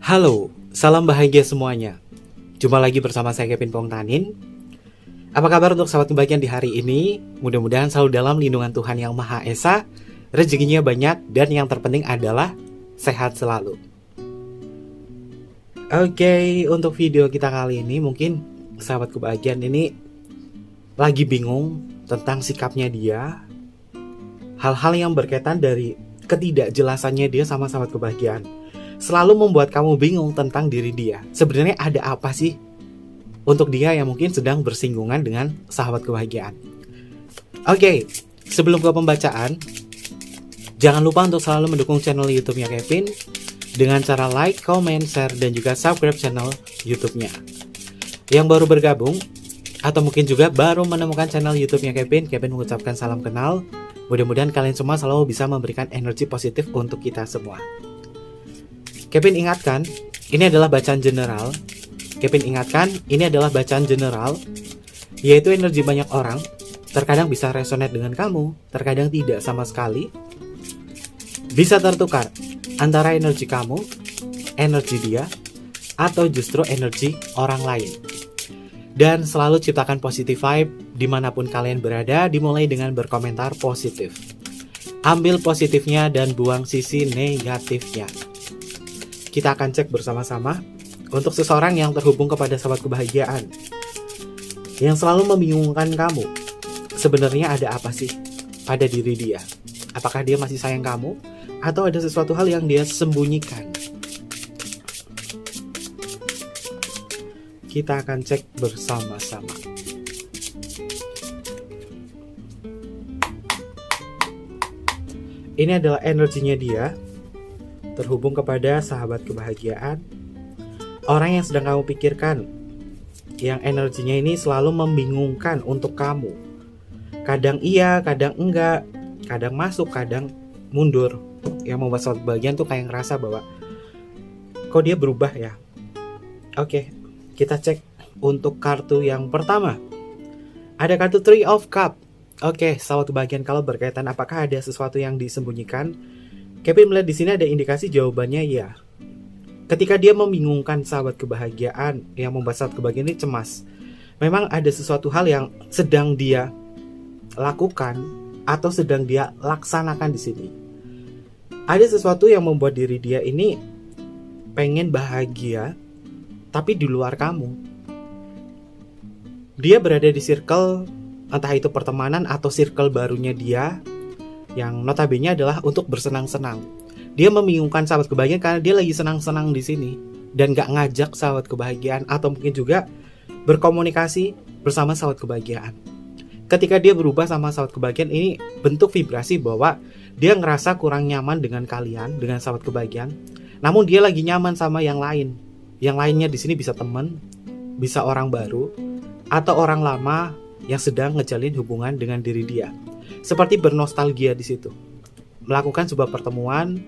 Halo, salam bahagia semuanya. Jumpa lagi bersama saya Kevin Pongtanin. Apa kabar untuk sahabat kebahagiaan di hari ini? Mudah-mudahan selalu dalam lindungan Tuhan Yang Maha Esa, rezekinya banyak, dan yang terpenting adalah sehat selalu. Oke, untuk video kita kali ini mungkin sahabat kebahagiaan ini lagi bingung tentang sikapnya dia, hal-hal yang berkaitan dari ketidakjelasannya dia sama sahabat kebahagiaan selalu membuat kamu bingung tentang diri dia. Sebenarnya ada apa sih untuk dia yang mungkin sedang bersinggungan dengan sahabat kebahagiaan? Oke, sebelum ke pembacaan, jangan lupa untuk selalu mendukung channel YouTube-nya Kevin dengan cara like, comment, share, dan juga subscribe channel YouTube-nya. Yang baru bergabung atau mungkin juga baru menemukan channel YouTube-nya Kevin mengucapkan salam kenal. Mudah-mudahan kalian semua selalu bisa memberikan energi positif untuk kita semua. Kevin ingatkan, ini adalah bacaan general. Yaitu energi banyak orang. Terkadang bisa resonate dengan kamu, terkadang tidak sama sekali. Bisa tertukar antara energi kamu, energi dia, atau justru energi orang lain. Dan selalu ciptakan positive vibe dimanapun kalian berada, dimulai dengan berkomentar positif. Ambil positifnya dan buang sisi negatifnya. Kita akan cek bersama-sama untuk seseorang yang terhubung kepada sahabat kebahagiaan yang selalu membingungkan kamu. Sebenarnya ada apa sih pada diri dia? Apakah dia masih sayang kamu atau ada sesuatu hal yang dia sembunyikan? Kita akan cek bersama-sama. Ini adalah energinya dia terhubung kepada sahabat kebahagiaan, orang yang sedang kamu pikirkan, yang energinya ini selalu membingungkan untuk kamu. Kadang iya, kadang enggak, kadang masuk, kadang mundur. Yang membuat sahabat kebahagiaan tuh kayak ngerasa bahwa kok dia berubah ya. Oke, kita cek untuk kartu yang pertama. Ada kartu Three of Cup. Oke, sahabat kebahagiaan, kalau berkaitan apakah ada sesuatu yang disembunyikan, Kevin melihat di sini ada indikasi jawabannya ya. Ketika dia membingungkan sahabat kebahagiaan, yang membuat sahabat kebahagiaan ini cemas. Memang ada sesuatu hal yang sedang dia lakukan atau sedang dia laksanakan di sini. Ada sesuatu yang membuat diri dia ini pengen bahagia, tapi di luar kamu. Dia berada di circle, entah itu pertemanan atau circle barunya dia, yang notabene adalah untuk bersenang-senang. Dia membingungkan sahabat kebahagiaan karena dia lagi senang-senang di sini dan gak ngajak sahabat kebahagiaan atau mungkin juga berkomunikasi bersama sahabat kebahagiaan. Ketika dia berubah sama sahabat kebahagiaan, ini bentuk vibrasi bahwa dia ngerasa kurang nyaman dengan kalian, dengan sahabat kebahagiaan. Namun dia lagi nyaman sama yang lain. Yang lainnya di sini bisa teman, bisa orang baru, atau orang lama yang sedang ngejalin hubungan dengan diri dia. Seperti bernostalgia di situ, melakukan sebuah pertemuan,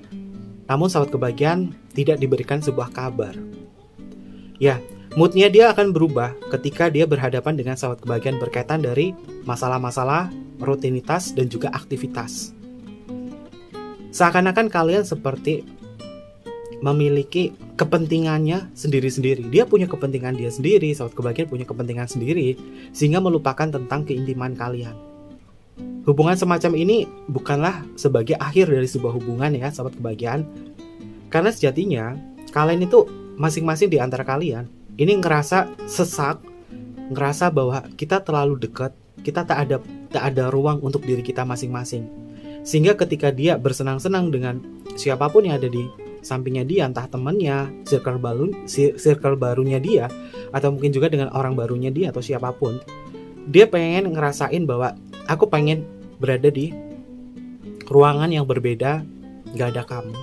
namun sahabat kebahagiaan tidak diberikan sebuah kabar. Ya, moodnya dia akan berubah ketika dia berhadapan dengan sahabat kebahagiaan berkaitan dari masalah-masalah, rutinitas, dan juga aktivitas. Seakan-akan kalian seperti memiliki kepentingannya sendiri-sendiri. Dia punya kepentingan dia sendiri, sahabat kebahagiaan punya kepentingan sendiri, sehingga melupakan tentang keintiman kalian. Hubungan semacam ini bukanlah sebagai akhir dari sebuah hubungan ya sahabat kebahagiaan. Karena sejatinya kalian itu masing-masing di antara kalian ini ngerasa sesak, ngerasa bahwa kita terlalu dekat, kita tak ada ruang untuk diri kita masing-masing. Sehingga ketika dia bersenang-senang dengan siapapun yang ada di sampingnya dia, entah temannya, circle barunya dia, atau mungkin juga dengan orang barunya dia atau siapapun, dia pengen ngerasain bahwa aku pengen berada di ruangan yang berbeda, gak ada kamu.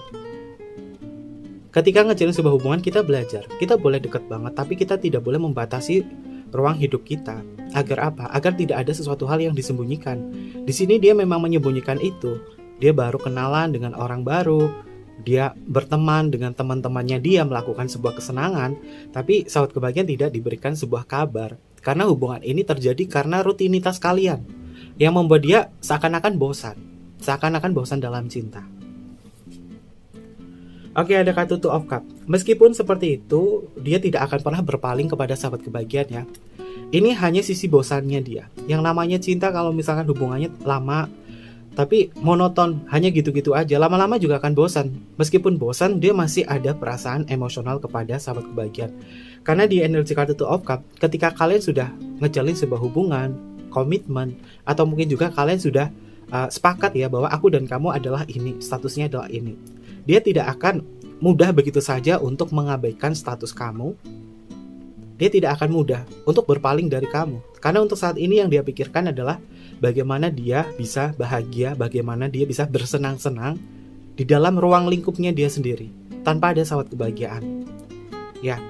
Ketika ngejalin sebuah hubungan, kita belajar, kita boleh dekat banget, tapi kita tidak boleh membatasi ruang hidup kita. Agar apa? Agar tidak ada sesuatu hal yang disembunyikan. Di sini dia memang menyembunyikan itu. Dia baru kenalan dengan orang baru, dia berteman dengan teman-temannya, dia melakukan sebuah kesenangan, tapi sahabat kebahagiaan tidak diberikan sebuah kabar. Karena hubungan ini terjadi karena rutinitas kalian, yang membuat dia seakan-akan bosan dalam cinta. Oke, ada kartu Two of Cup. Meskipun seperti itu, dia tidak akan pernah berpaling kepada sahabat kebahagiaan ya. Ini hanya sisi bosannya dia. Yang namanya cinta kalau misalkan hubungannya lama, tapi monoton, hanya gitu-gitu aja, lama-lama juga akan bosan. Meskipun bosan, dia masih ada perasaan emosional kepada sahabat kebahagiaan. Karena di energi kartu Two of Cup, ketika kalian sudah ngejalin sebuah hubungan, komitmen, atau mungkin juga kalian sudah sepakat ya bahwa aku dan kamu adalah ini, statusnya adalah ini. Dia tidak akan mudah begitu saja untuk mengabaikan status kamu. Dia tidak akan mudah untuk berpaling dari kamu. Karena untuk saat ini yang dia pikirkan adalah bagaimana dia bisa bahagia, bagaimana dia bisa bersenang-senang di dalam ruang lingkupnya dia sendiri, tanpa ada sahabat kebahagiaan. Ya,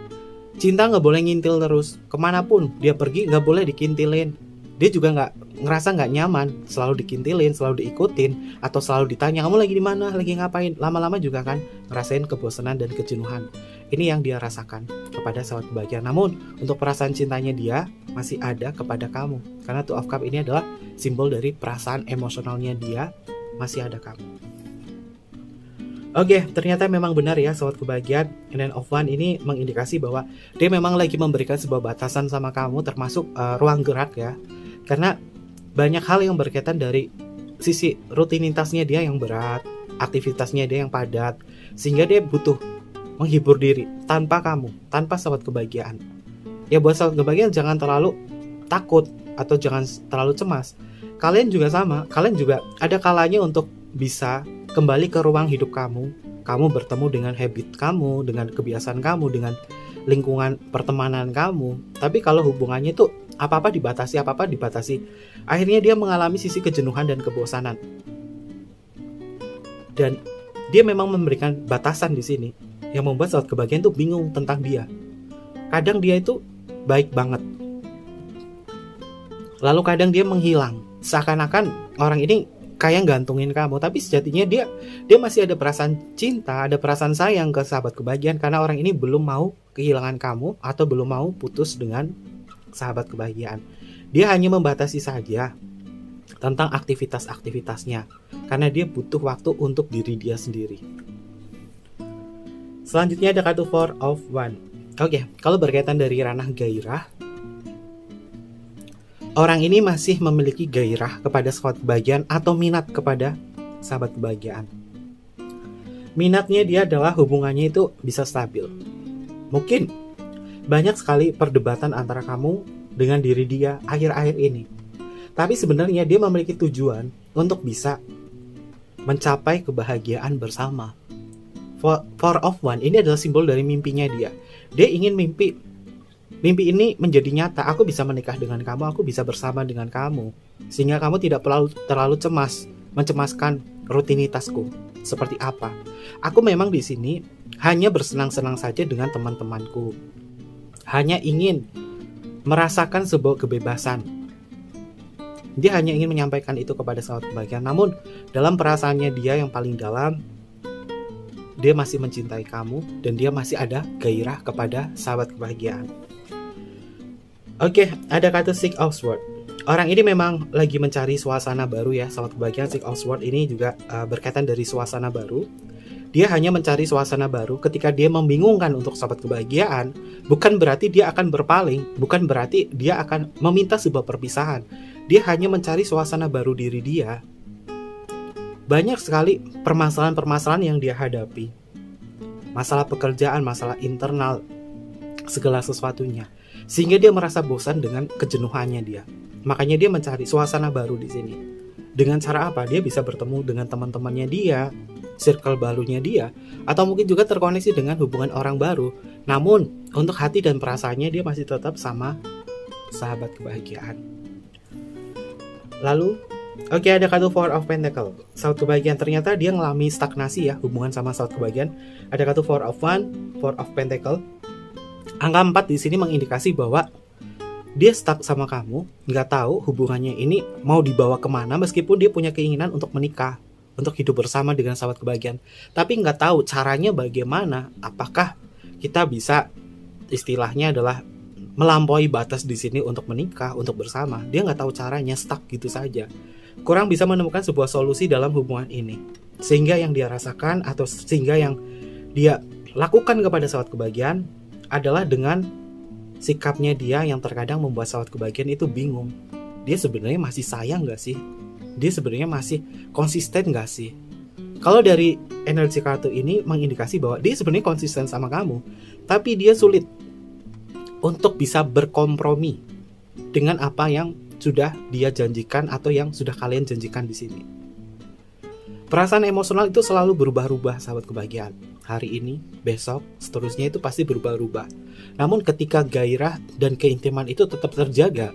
cinta gak boleh ngintil terus. Kemanapun dia pergi gak boleh dikintilin. Dia juga ngerasa gak nyaman selalu dikintilin, selalu diikutin, atau selalu ditanya kamu lagi di mana, lagi ngapain. Lama-lama juga kan ngerasain kebosanan dan kejenuhan. Ini yang dia rasakan kepada sahabat kebahagiaan. Namun untuk perasaan cintanya dia masih ada kepada kamu. Karena Two of Cup ini adalah simbol dari perasaan emosionalnya dia, masih ada kamu. Oke, ternyata memang benar ya sahabat kebahagiaan. Nine of Wands ini mengindikasi bahwa dia memang lagi memberikan sebuah batasan sama kamu, termasuk ruang gerak ya. Karena banyak hal yang berkaitan dari sisi rutinitasnya dia yang berat, aktivitasnya dia yang padat, sehingga dia butuh menghibur diri tanpa kamu, tanpa sahabat kebahagiaan. Ya buat sahabat kebahagiaan jangan terlalu takut atau jangan terlalu cemas. Kalian juga sama, kalian juga ada kalanya untuk bisa kembali ke ruang hidup kamu. Kamu bertemu dengan habit kamu, dengan kebiasaan kamu, dengan lingkungan pertemanan kamu. Tapi kalau hubungannya itu apa-apa dibatasi, akhirnya dia mengalami sisi kejenuhan dan kebosanan. Dan dia memang memberikan batasan di sini yang membuat sahabat kebahagiaan itu bingung tentang dia. Kadang dia itu baik banget, lalu kadang dia menghilang, seakan-akan orang ini kayak gantungin kamu, tapi sejatinya dia masih ada perasaan cinta, ada perasaan sayang ke sahabat kebahagiaan, karena orang ini belum mau kehilangan kamu atau belum mau putus dengan sahabat kebahagiaan. Dia hanya membatasi saja tentang aktivitas-aktivitasnya, karena dia butuh waktu untuk diri dia sendiri. Selanjutnya ada kartu Four of Wands. Oke, kalau berkaitan dari ranah gairah, orang ini masih memiliki gairah kepada sahabat kebahagiaan atau minat kepada sahabat kebahagiaan. Minatnya dia adalah hubungannya itu bisa stabil. Mungkin banyak sekali perdebatan antara kamu dengan diri dia akhir-akhir ini. Tapi sebenarnya dia memiliki tujuan untuk bisa mencapai kebahagiaan bersama. Four of Wands ini adalah simbol dari mimpinya dia. Dia ingin mimpi ini menjadi nyata. Aku bisa menikah dengan kamu, aku bisa bersama dengan kamu, sehingga kamu tidak terlalu mencemaskan rutinitasku. Seperti apa? Aku memang di sini hanya bersenang-senang saja dengan teman-temanku. Hanya ingin merasakan sebuah kebebasan. Dia hanya ingin menyampaikan itu kepada sahabat kebahagiaan. Namun dalam perasaannya dia yang paling dalam, dia masih mencintai kamu dan dia masih ada gairah kepada sahabat kebahagiaan. Oke, ada kata Six of Swords. Orang ini memang lagi mencari suasana baru ya, sahabat kebahagiaan. Six of Swords ini juga berkaitan dari suasana baru. Dia hanya mencari suasana baru. Ketika dia membingungkan untuk sahabat kebahagiaan, bukan berarti dia akan berpaling, bukan berarti dia akan meminta sebuah perpisahan. Dia hanya mencari suasana baru diri dia. Banyak sekali permasalahan-permasalahan yang dia hadapi. Masalah pekerjaan, masalah internal, segala sesuatunya. Sehingga dia merasa bosan dengan kejenuhannya dia. Makanya dia mencari suasana baru di sini. Dengan cara apa? Dia bisa bertemu dengan teman-temannya dia, circle barunya dia, atau mungkin juga terkoneksi dengan hubungan orang baru. Namun, untuk hati dan perasaannya dia masih tetap sama sahabat kebahagiaan. Lalu, oke, ada kartu Four of Pentacles. Sahabat kebahagiaan, ternyata dia ngalami stagnasi ya hubungan sama sahabat kebahagiaan. Ada kartu Four of Wands, Four of Pentacles. Angka 4 di sini mengindikasi bahwa dia stuck sama kamu, nggak tahu hubungannya ini mau dibawa kemana, meskipun dia punya keinginan untuk menikah, untuk hidup bersama dengan sahabat kebahagiaan. Tapi nggak tahu caranya bagaimana. Apakah kita bisa, istilahnya adalah melampaui batas di sini untuk menikah, untuk bersama. Dia nggak tahu caranya, stuck gitu saja. Kurang bisa menemukan sebuah solusi dalam hubungan ini. Sehingga yang dia rasakan atau sehingga yang dia lakukan kepada sahabat kebahagiaan adalah dengan sikapnya dia yang terkadang membuat sahabat kebahagiaan itu bingung. Dia sebenarnya masih sayang gak sih? Dia sebenarnya masih konsisten gak sih? Kalau dari energi kartu ini mengindikasi bahwa dia sebenarnya konsisten sama kamu, tapi dia sulit untuk bisa berkompromi dengan apa yang sudah dia janjikan atau yang sudah kalian janjikan di sini. Perasaan emosional itu selalu berubah-ubah sahabat kebahagiaan. Hari ini, besok, seterusnya itu pasti berubah-ubah. Namun ketika gairah dan keintiman itu tetap terjaga,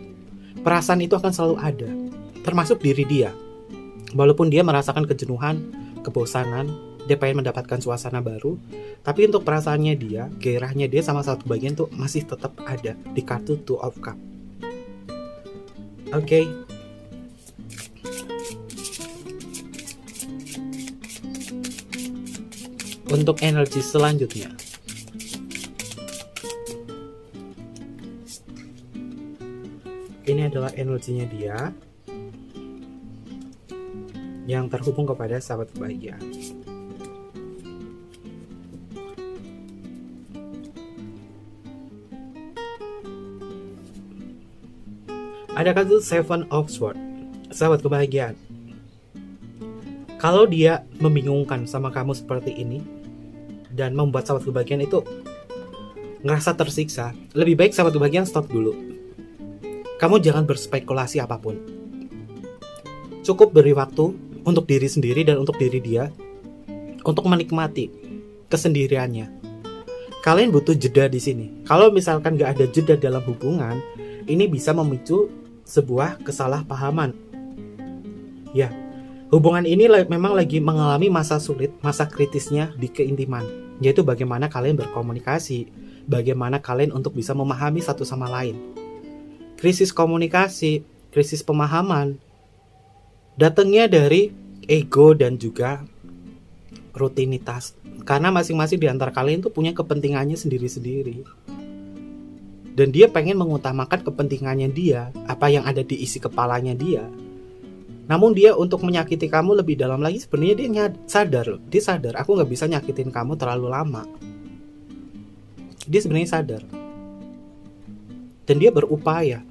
perasaan itu akan selalu ada, termasuk diri dia. Walaupun dia merasakan kejenuhan, kebosanan, dia pengen mendapatkan suasana baru, tapi untuk perasaannya dia, gairahnya dia sama sahabat kebahagiaan tuh masih tetap ada di kartu Two of Cups. Oke. Untuk energi selanjutnya, ini adalah energinya dia yang terhubung kepada sahabat kebahagiaan. Ada kartu Seven of Swords, sahabat kebahagiaan. Kalau dia membingungkan sama kamu seperti ini dan membuat sahabat kebahagiaan itu ngerasa tersiksa, lebih baik sahabat kebahagiaan stop dulu. Kamu jangan berspekulasi apapun. Cukup beri waktu untuk diri sendiri dan untuk diri dia untuk menikmati kesendiriannya. Kalian butuh jeda di sini. Kalau misalkan gak ada jeda dalam hubungan, ini bisa memicu sebuah kesalahpahaman. Ya, hubungan ini memang lagi mengalami masa sulit, masa kritisnya di keintiman, yaitu bagaimana kalian berkomunikasi, bagaimana kalian untuk bisa memahami satu sama lain. Krisis komunikasi, krisis pemahaman, datangnya dari ego dan juga rutinitas. Karena masing-masing di antara kalian tuh punya kepentingannya sendiri-sendiri. Dan dia pengen mengutamakan kepentingannya dia, apa yang ada di isi kepalanya dia. Namun dia untuk menyakiti kamu lebih dalam lagi, sebenarnya dia sadar loh. Dia sadar, aku gak bisa nyakitin kamu terlalu lama. Dia sebenarnya sadar. Dan dia berupaya.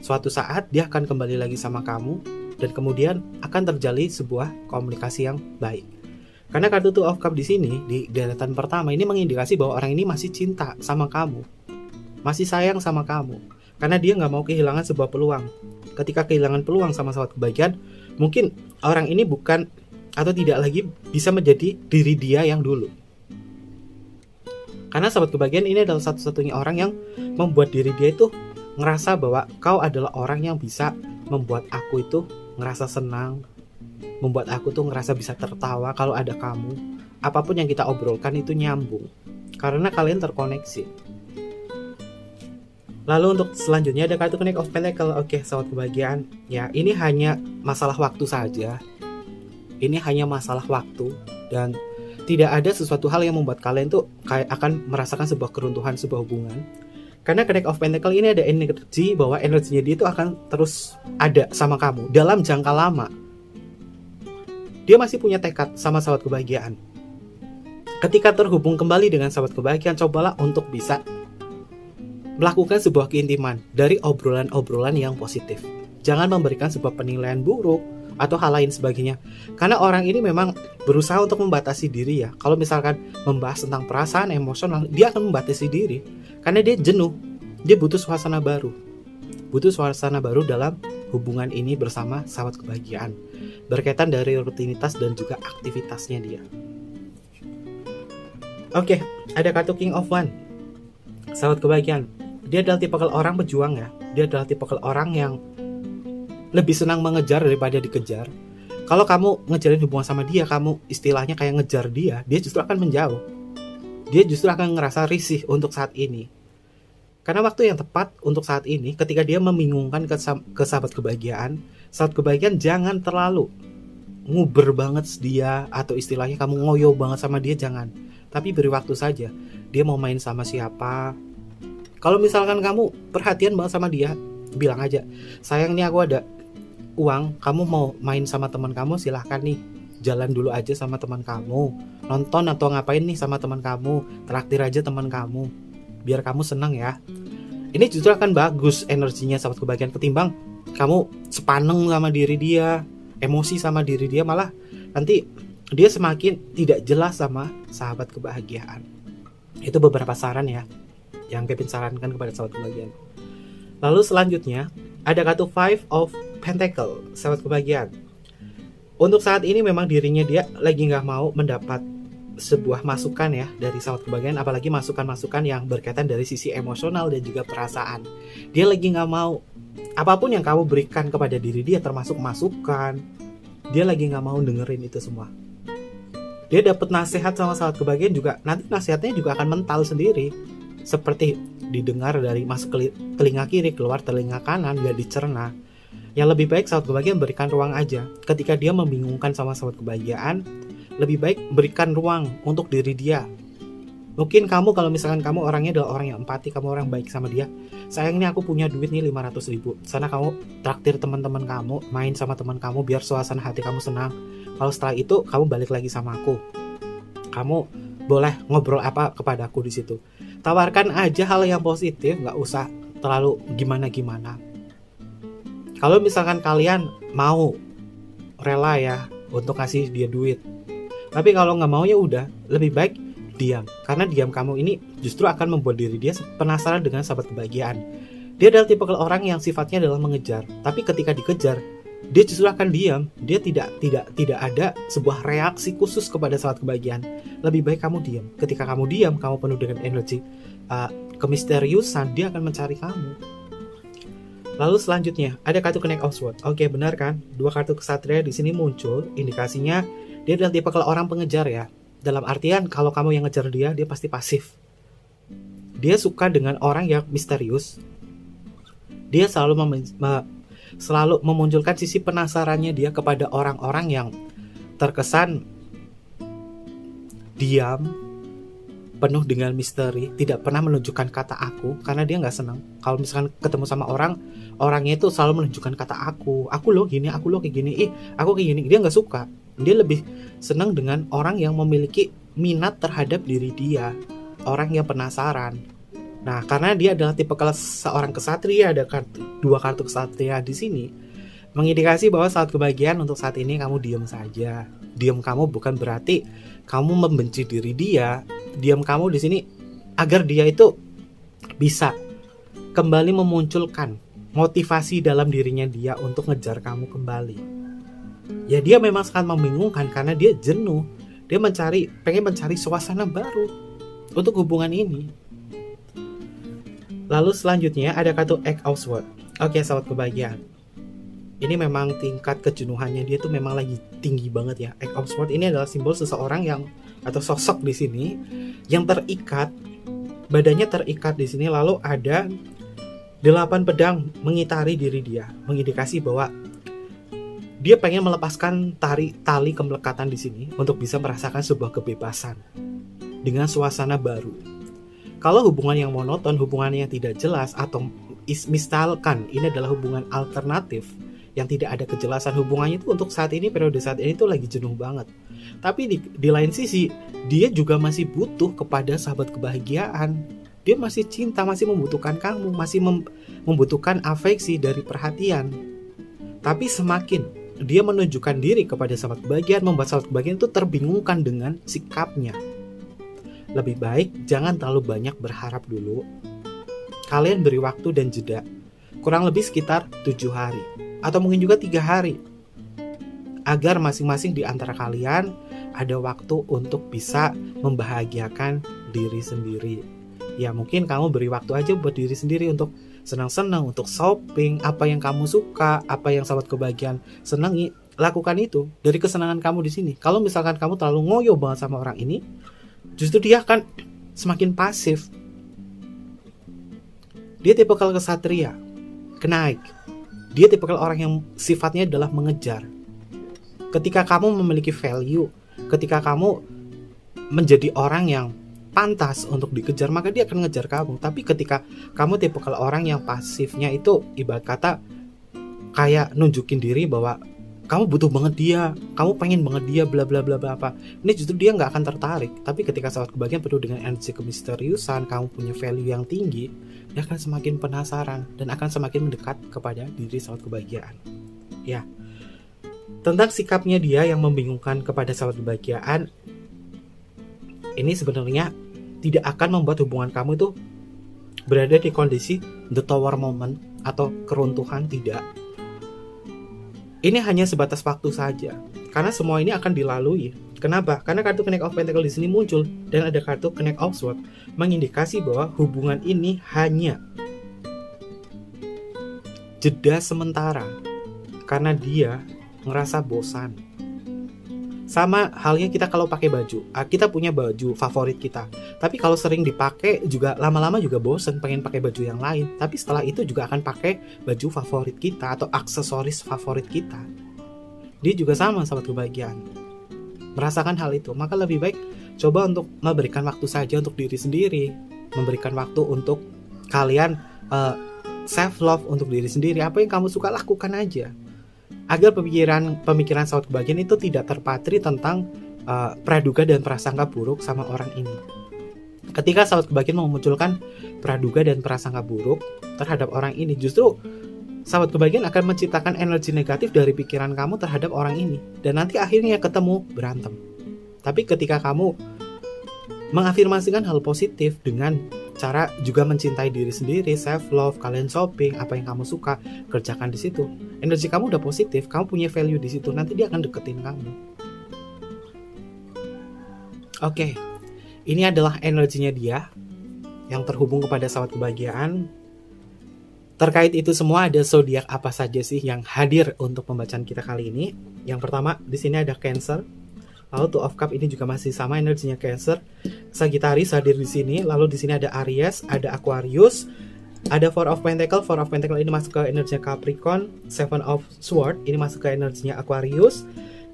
Suatu saat dia akan kembali lagi sama kamu, dan kemudian akan terjalin sebuah komunikasi yang baik. Karena kartu Two of Cups di sini, di deretan pertama, ini mengindikasi bahwa orang ini masih cinta sama kamu. Masih sayang sama kamu. Karena dia gak mau kehilangan sebuah peluang. Ketika kehilangan peluang sama sahabat kebahagiaan, mungkin orang ini bukan atau tidak lagi bisa menjadi diri dia yang dulu. Karena sahabat kebahagiaan ini adalah satu-satunya orang yang membuat diri dia itu ngerasa bahwa kau adalah orang yang bisa membuat aku itu ngerasa senang, membuat aku tuh ngerasa bisa tertawa kalau ada kamu. Apapun yang kita obrolkan itu nyambung, karena kalian terkoneksi. Lalu untuk selanjutnya ada kartu Knight of Pentacles. Oke, sahabat kebahagiaan, ya ini hanya masalah waktu saja. Ini hanya masalah waktu, dan tidak ada sesuatu hal yang membuat kalian tuh kayak akan merasakan sebuah keruntuhan sebuah hubungan. Karena Knight of Pentacles ini ada energi bahwa energinya dia itu akan terus ada sama kamu dalam jangka lama. Dia masih punya tekad sama sahabat kebahagiaan. Ketika terhubung kembali dengan sahabat kebahagiaan, cobalah untuk bisa melakukan sebuah keintiman dari obrolan-obrolan yang positif. Jangan memberikan sebuah penilaian buruk atau hal lain sebagainya. Karena orang ini memang berusaha untuk membatasi diri ya. Kalau misalkan membahas tentang perasaan emosional, dia akan membatasi diri. Karena dia jenuh. Dia butuh suasana baru. Butuh suasana baru dalam hubungan ini bersama sahabat kebahagiaan. Berkaitan dari rutinitas dan juga aktivitasnya dia. Oke, ada kartu King of Wands. Sahabat kebahagiaan, dia adalah tipikal orang pejuang ya. Dia adalah tipikal orang yang lebih senang mengejar daripada dikejar. Kalau kamu ngejalin hubungan sama dia, kamu istilahnya kayak ngejar dia, dia justru akan menjauh. Dia justru akan ngerasa risih untuk saat ini. Karena waktu yang tepat untuk saat ini, ketika dia membingungkan ke sahabat kebahagiaan jangan terlalu nguber banget dia, atau istilahnya kamu ngoyo banget sama dia, jangan. Tapi beri waktu saja. Dia mau main sama siapa. Kalau misalkan kamu perhatian banget sama dia, bilang aja, sayang nih aku ada uang, kamu mau main sama teman kamu silahkan nih. jalan dulu aja sama teman kamu, nonton atau ngapain nih sama teman kamu, traktir aja teman kamu, biar kamu senang ya. Ini justru akan bagus energinya sahabat kebahagiaan, ketimbang kamu sepaneng sama diri dia, emosi sama diri dia, malah nanti dia semakin tidak jelas sama sahabat kebahagiaan. Itu beberapa saran ya yang Kevin sarankan kepada sahabat kebahagiaan. Lalu selanjutnya ada kartu Five of Pentacle, sahabat kebahagiaan. Untuk saat ini memang dirinya dia lagi nggak mau mendapat sebuah masukan ya dari sahabat kebahagiaan, apalagi masukan-masukan yang berkaitan dari sisi emosional dan juga perasaan. Dia lagi nggak mau apapun yang kamu berikan kepada diri dia, termasuk masukan, dia lagi nggak mau dengerin itu semua. Dia dapat nasihat sama sahabat kebahagiaan juga, nanti nasihatnya juga akan mental sendiri, seperti didengar dari masuk telinga kiri keluar telinga kanan, gak dicerna. Yang lebih baik sahabat kebahagiaan berikan ruang aja. Ketika dia membingungkan sama sahabat kebahagiaan, lebih baik berikan ruang untuk diri dia. Mungkin kamu, kalau misalkan kamu orangnya adalah orang yang empati, kamu orang baik sama dia, sayang ini aku punya duit nih 500.000, sana kamu traktir teman-teman kamu, main sama teman kamu biar suasana hati kamu senang. Kalau setelah itu kamu balik lagi sama aku, kamu boleh ngobrol apa kepadaku di situ. Tawarkan aja hal yang positif, nggak usah terlalu gimana-gimana. Kalau misalkan kalian mau rela ya untuk kasih dia duit, tapi kalau nggak mau ya udah, lebih baik diam. Karena diam kamu ini justru akan membuat diri dia penasaran dengan sahabat kebahagiaan. Dia adalah tipe orang yang sifatnya adalah mengejar, tapi ketika dikejar dia justru akan diam. Dia tidak ada sebuah reaksi khusus kepada sahabat kebahagiaan. Lebih baik kamu diam. Ketika kamu diam, kamu penuh dengan energi kemisteriusan, dia akan mencari kamu. Lalu selanjutnya ada kartu Knight of Swords. Oke, benar kan? Dua kartu kesatria di sini muncul, indikasinya dia adalah tipe orang pengejar ya. Dalam artian kalau kamu yang ngejar dia, dia pasti pasif. Dia suka dengan orang yang misterius. Dia selalu memunculkan sisi penasarannya dia kepada orang-orang yang terkesan diam, penuh dengan misteri, tidak pernah menunjukkan kata aku, karena dia nggak senang kalau misalkan ketemu sama orangnya itu selalu menunjukkan kata aku loh gini, aku loh kayak gini, aku kayak gini. Dia nggak suka. Dia lebih senang dengan orang yang memiliki minat terhadap diri dia, orang yang penasaran. Nah, karena dia adalah tipe seorang kesatria, ada dua kartu kesatria di sini, mengindikasi bahwa saat kebahagiaan untuk saat ini kamu diam saja. Diam kamu bukan berarti kamu membenci diri dia. Diam kamu di sini agar dia itu bisa kembali memunculkan motivasi dalam dirinya dia untuk ngejar kamu kembali. Ya dia memang sangat membingungkan karena dia jenuh. Dia pengen mencari suasana baru untuk hubungan ini. Lalu selanjutnya ada kartu Eight of Swords. Oke, sahabat kebahagiaan. Ini memang tingkat kejenuhannya dia tuh memang lagi tinggi banget ya. Eight of Swords ini adalah simbol seseorang yang atau sosok di sini yang terikat, badannya terikat di sini, lalu ada 8 pedang mengitari diri dia, mengindikasi bahwa dia pengen melepaskan tali kemelekatan di sini untuk bisa merasakan sebuah kebebasan dengan suasana baru. Kalau hubungan yang monoton, hubungan yang tidak jelas, atau misalkan ini adalah hubungan alternatif yang tidak ada kejelasan hubungannya itu untuk saat ini, periode saat ini tuh lagi jenuh banget. Tapi di lain sisi, dia juga masih butuh kepada sahabat kebahagiaan. Dia masih cinta, masih membutuhkan kamu, masih membutuhkan afeksi dari perhatian. Tapi semakin dia menunjukkan diri kepada sahabat kebahagiaan, membuat sahabat kebahagiaan itu terbingungkan dengan sikapnya. Lebih baik jangan terlalu banyak berharap dulu. Kalian beri waktu dan jeda, kurang lebih sekitar 7 hari atau mungkin juga 3 hari, agar masing-masing di antara kalian ada waktu untuk bisa membahagiakan diri sendiri. Ya mungkin kamu beri waktu aja buat diri sendiri untuk senang-senang, untuk shopping, apa yang kamu suka, apa yang sahabat kebahagiaan senangi, lakukan itu dari kesenangan kamu di sini. Kalau misalkan kamu terlalu ngoyo banget sama orang ini, justru dia akan semakin pasif. Dia tipe kesatria, Knight. Dia tipe orang yang sifatnya adalah mengejar. Ketika kamu memiliki value, ketika kamu menjadi orang yang pantas untuk dikejar, maka dia akan ngejar kamu. Tapi ketika kamu tipe orang yang pasifnya itu ibarat kata kayak nunjukin diri bahwa kamu butuh banget dia, kamu pengen banget dia, bla bla bla bla apa. Ini justru dia nggak akan tertarik. Tapi ketika sahabat kebahagiaan penuh dengan energi kemisteriusan, kamu punya value yang tinggi, dia akan semakin penasaran dan akan semakin mendekat kepada diri sahabat kebahagiaan. Ya, tentang sikapnya dia yang membingungkan kepada sahabat kebahagiaan, ini sebenarnya tidak akan membuat hubungan kamu itu berada di kondisi the tower moment atau keruntuhan, tidak. Ini hanya sebatas waktu saja, karena semua ini akan dilalui. Kenapa? Karena kartu Knight of Pentacles di sini muncul dan ada kartu Knight of Swords mengindikasi bahwa hubungan ini hanya jeda sementara karena dia ngerasa bosan. Sama halnya kita kalau pakai baju, kita punya baju favorit kita, tapi kalau sering dipakai juga lama-lama juga bosen, pengen pakai baju yang lain. Tapi setelah itu juga akan pakai baju favorit kita atau aksesoris favorit kita. Dia juga sama sahabat kebahagiaan, merasakan hal itu. Maka lebih baik coba untuk memberikan waktu saja untuk diri sendiri, memberikan waktu untuk kalian self love untuk diri sendiri. Apa yang kamu suka lakukan aja, agar pemikiran sahabat kebahagiaan itu tidak terpatri tentang praduga dan prasangka buruk sama orang ini. Ketika sahabat kebahagiaan memunculkan praduga dan prasangka buruk terhadap orang ini, justru sahabat kebahagiaan akan menciptakan energi negatif dari pikiran kamu terhadap orang ini, dan nanti akhirnya ketemu berantem. Tapi ketika kamu mengafirmasikan hal positif dengan cara juga mencintai diri sendiri, self love, kalian shopping, apa yang kamu suka kerjakan di situ, energi kamu udah positif, kamu punya value di situ, nanti dia akan deketin kamu. Oke, ini adalah energinya dia yang terhubung kepada sahabat kebahagiaan. Terkait itu semua, ada zodiak apa saja sih yang hadir untuk pembacaan kita kali ini? Yang pertama di sini ada Cancer. Lalu Two of Cup ini juga masih sama energinya Cancer. Sagittarius hadir di sini. Lalu di sini ada Aries, ada Aquarius, ada Four of Pentacle. Four of Pentacle ini masuk ke energinya Capricorn. Seven of Swords ini masuk ke energinya Aquarius.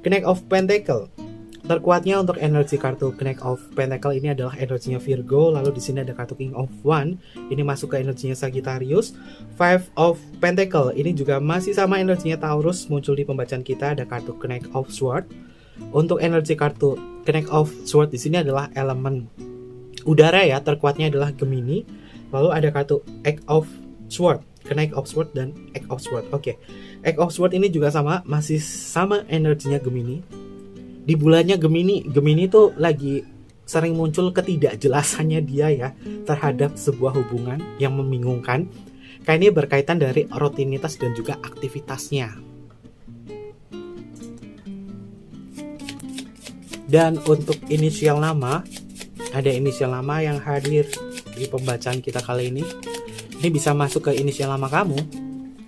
Knight of Pentacle, terkuatnya untuk energi kartu Knight of Pentacle ini adalah energinya Virgo. Lalu di sini ada kartu King of Wands, ini masuk ke energinya Sagittarius. Five of Pentacle ini juga masih sama energinya Taurus, muncul di pembacaan kita, ada kartu Knight of Swords. Untuk energi kartu Knight of Swords di sini adalah elemen udara ya, terkuatnya adalah Gemini. Lalu ada kartu Eight of Swords, Knight of Swords dan Eight of Swords. Oke, Eight of Swords ini juga sama, masih sama energinya Gemini. Di bulannya Gemini itu lagi sering muncul ketidakjelasannya dia ya terhadap sebuah hubungan yang membingungkan. Kayak ini berkaitan dari rutinitas dan juga aktivitasnya. Dan untuk inisial nama, ada inisial nama yang hadir di pembacaan kita kali ini. Ini bisa masuk ke inisial nama kamu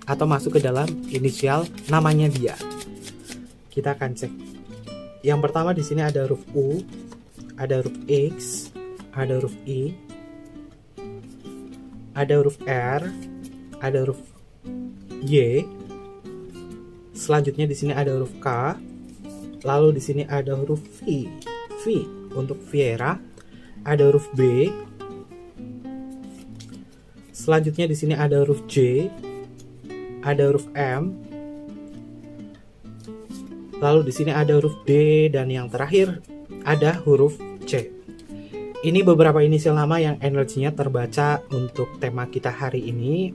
atau masuk ke dalam inisial namanya dia. Kita akan cek. Yang pertama di sini ada huruf U, ada huruf X, ada huruf I, ada huruf R, ada huruf Y. Selanjutnya di sini ada huruf K. Lalu di sini ada huruf V, V untuk Viera. Ada huruf B. Selanjutnya di sini ada huruf J, ada huruf M. Lalu di sini ada huruf D dan yang terakhir ada huruf C. Ini beberapa inisial nama yang energinya terbaca untuk tema kita hari ini.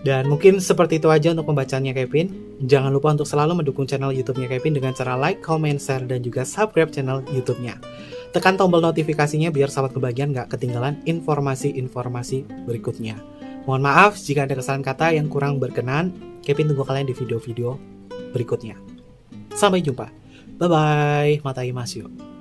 Dan mungkin seperti itu aja untuk pembacaannya Kevin. Jangan lupa untuk selalu mendukung channel YouTube-nya Kevin dengan cara like, comment, share, dan juga subscribe channel YouTube-nya. Tekan tombol notifikasinya biar sahabat kebahagiaan gak ketinggalan informasi-informasi berikutnya. Mohon maaf jika ada kesalahan kata yang kurang berkenan. Kevin tunggu kalian di video-video berikutnya. Sampai jumpa. Bye-bye. Matai Masyo.